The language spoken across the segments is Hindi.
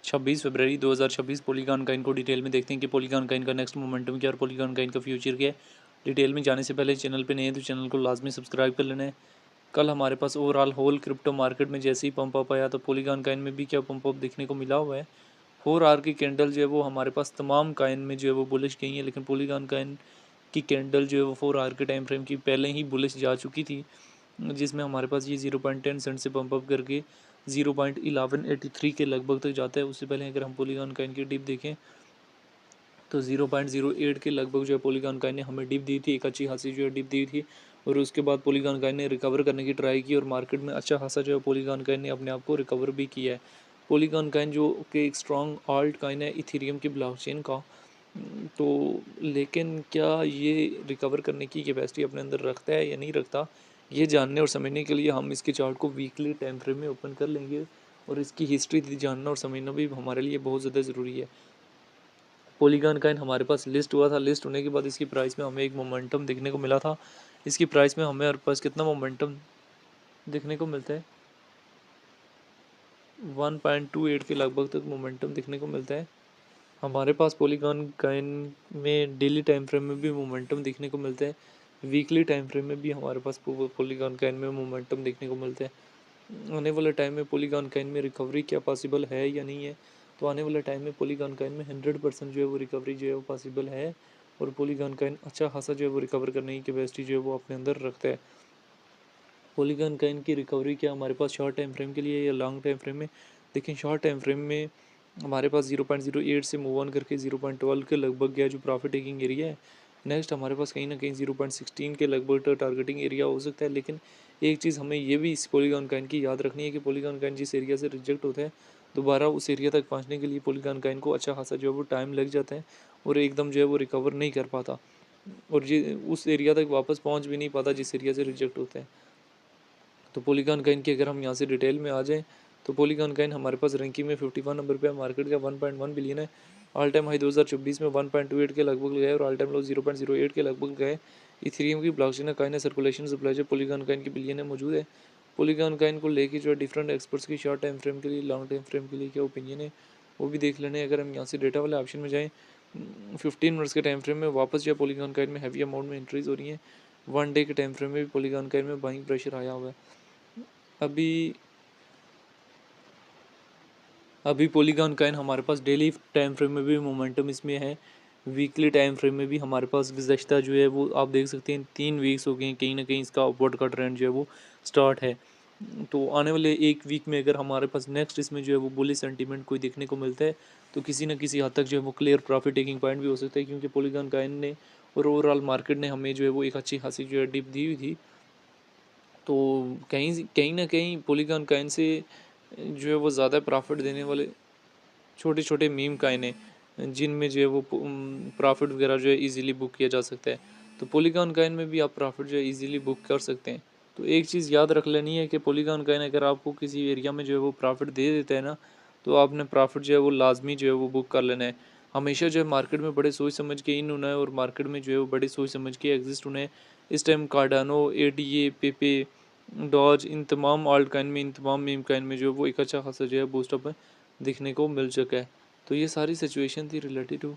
26 फरवरी 2026 पॉलीगॉन काइन को डिटेल में देखते हैं कि पॉलीगॉन काइन का नेक्स्ट मोमेंटम क्या और पॉलीगॉन काइन का फ्यूचर क्या है। डिटेल में जाने से पहले चैनल पे नए हैं तो चैनल को लाजमी सब्सक्राइब कर लेना है। कल हमारे पास ओवरऑल होल क्रिप्टो मार्केट में जैसे ही पंप अप आया तो पॉलीगॉन काइन में भी क्या पंप अप देखने को मिला हुआ है। 4 आवर की कैंडल जो है वो हमारे पास तमाम काइन में जो है वो बुलिश गई है, लेकिन पॉलीगॉन काइन की कैंडल जो है वो 4 आवर के टाइम फ्रेम की पहले ही बुलिश जा चुकी थी, जिसमें हमारे पास ये 0.10 सेंट से पंप अप करके 0.1183 के लगभग तक जाता है। उससे पहले अगर हम पॉलीगॉन काइन की डिप देखें तो 0.08 के लगभग जो है पॉलीगॉन काइन ने हमें डिप दी थी, एक अच्छी खासी जो है डिप दी थी। और उसके बाद पॉलीगॉन काइन ने रिकवर करने की ट्राई की और मार्केट में अच्छा खासा जो है पॉलीगॉन काइन ने अपने आप को रिकवर भी किया है। पॉलीगॉन काइन जो कि एक स्ट्रॉन्ग आल्ट काइन है इथेरियम की ब्लॉकचेन का, तो लेकिन क्या ये रिकवर करने की कैपेसिटी अपने अंदर रखता है या नहीं रखता, ये जानने और समझने के लिए हम इसके चार्ट को वीकली टाइम फ्रेम में ओपन कर लेंगे और इसकी हिस्ट्री जानना और समझना भी हमारे लिए बहुत ज़्यादा ज़रूरी है। पॉलीगॉन काइन हमारे पास लिस्ट हुआ था, लिस्ट होने के बाद इसकी प्राइस में हमें एक मोमेंटम देखने को मिला था। इसकी प्राइस में हमें हमारे पास कितना मोमेंटम देखने को मिलता है, 1.28 के लगभग तक मोमेंटम देखने को मिलता है। हमारे पास पॉलीगॉन काइन में डेली टाइम फ्रेम में भी मोमेंटम देखने को मिलता है, वीकली टाइम फ्रेम में भी हमारे पास पॉलीगॉन काइन में मोमेंटम देखने को मिलता है। आने वाले टाइम में पॉलीगॉन काइन में रिकवरी क्या पॉसिबल है या नहीं है, तो आने वाले टाइम में पॉलीगॉन काइन में 100% जो है वो रिकवरी जो है वो पॉसिबल है। और पॉलीगॉन काइन अच्छा खासा जो है वो रिकवर करने की कैपेसिटी जो है वो अपने अंदर रखता है। पॉलीगॉन काइन की रिकवरी क्या हमारे पास शॉर्ट टाइम फ्रेम के लिए या लॉन्ग टाइम फ्रेम में, लेकिन शॉर्ट टाइम फ्रेम में हमारे पास 0.08 से मूव ऑन करके 0.12 के लगभग गया जो प्रॉफिट टेकिंग एरिया है। नेक्स्ट हमारे पास कहीं ना कहीं 0.16 के लगभग टारगेटिंग एरिया हो सकता है। लेकिन एक चीज़ हमें ये भी इस पॉलीगॉन काइन की याद रखनी है कि पॉलीगॉन काइन जिस एरिया से रिजेक्ट होता है दोबारा उस एरिया तक पहुंचने के लिए पॉलीगॉन काइन को अच्छा खासा जो है वो टाइम लग जाता है और एकदम जो है वो रिकवर नहीं कर पाता और ये उस एरिया तक वापस पहुंच भी नहीं पाता जिस एरिया से रिजेक्ट होता है। तो पॉलीगॉन काइन की अगर हम यहाँ से डिटेल में आ जाएँ तो पॉलीगॉन काइन हमारे पास रैंकिंग में 51 नंबर पे है, मार्केट का 1.1 बिलियन है। ऑल टाइम हाई 2024 में 1.28 के लगभग गए और ऑल टाइम लो 0.08 के लगभग गए। इथेरियम की ब्लॉकचेन का काइन है, सर्कुलेशन सप्लाई जो पॉलीगॉन काइन की बिलियन है मौजूद है। पॉलीगॉन काइन को लेके जो है डिफरेंट एक्सपर्ट्स की शॉर्ट टाइम फ्रेम के लिए लॉन्ग टाइम फ्रेम के लिए क्या ओपिनियन है वो भी देख लेने। अगर हम यहाँ से डेटा वाले ऑप्शन में जाएँ 15 मिनट्स के टाइम फ्रेम में वापस जो है पॉलीगॉन काइन में हैवी अमाउंट में इंक्रीज हो रही है। 1 डे के टाइम फ्रेम में भी पॉलीगॉन काइन में बाइंग प्रेशर आया हुआ है। अभी अभी पॉलीगॉन काइन हमारे पास डेली टाइम फ्रेम में भी मोमेंटम इसमें है, वीकली टाइम फ्रेम में भी हमारे पास गुज़श्ता जो है वो आप देख सकते हैं 3 वीक्स हो गए हैं, कहीं ना कहीं इसका अपवर्ड का ट्रेंड जो है वो स्टार्ट है। तो आने वाले एक वीक में अगर हमारे पास नेक्स्ट इसमें जो है वो बुलिश सेंटीमेंट कोई देखने को मिलता है तो किसी न किसी हद तक जो है वो क्लियर प्रॉफिट टेकिंग पॉइंट भी हो सकता है, क्योंकि पॉलीगॉन काइन ने और ओवरऑल मार्केट ने हमें जो है वो एक अच्छी खासी जो है डिप दी हुई थी। तो कहीं कहीं ना कहीं पॉलीगॉन काइन से जो है वो ज़्यादा प्रॉफिट देने वाले छोटे छोटे मीम काइन हैं जिनमें जो है वो प्रॉफिट वगैरह जो है इजीली बुक किया जा सकता है। तो पॉलीगॉन काइन में भी आप प्रॉफिट जो है इजीली बुक कर सकते हैं। तो एक चीज़ याद रख लेनी है कि पॉलीगॉन काइन अगर आपको किसी एरिया में जो है वो प्रॉफिट दे देता है ना, तो आपने प्रॉफिट जो है वो लाजमी जो है वो बुक कर लेना है। हमेशा जो है मार्केट में बड़े सोच समझ के इन होना है और मार्केट में जो है वो बड़े सोच समझ के एग्जिस्ट होना है। इस टाइम कार्डानो, एडीए, पेपे, डॉज, इन तमाम आल्ट काइन में, इन तमाम मीम काइन में जो है वो एक अच्छा खासा जो है बूस्टअप दिखने को मिल चुका है। तो ये सारी सिचुएशन थी रिलेटेड टू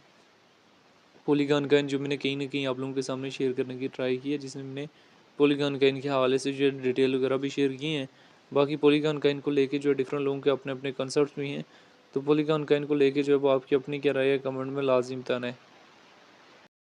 पॉलीगॉन काइन जो मैंने कहीं ना कहीं आप लोगों के सामने शेयर करने की ट्राई की है, जिसमें मैंने पॉलीगॉन काइन के हवाले से जो है डिटेल वगैरह भी शेयर की हैं। बाकी पॉलीगॉन काइन को लेके जो है डिफरेंट लोगों के अपने अपने कंसेप्ट भी हैं। तो पॉलीगॉन काइन को लेके जो है वो आपकी अपनी क्या राय है कमेंट में लाजिम बताना है।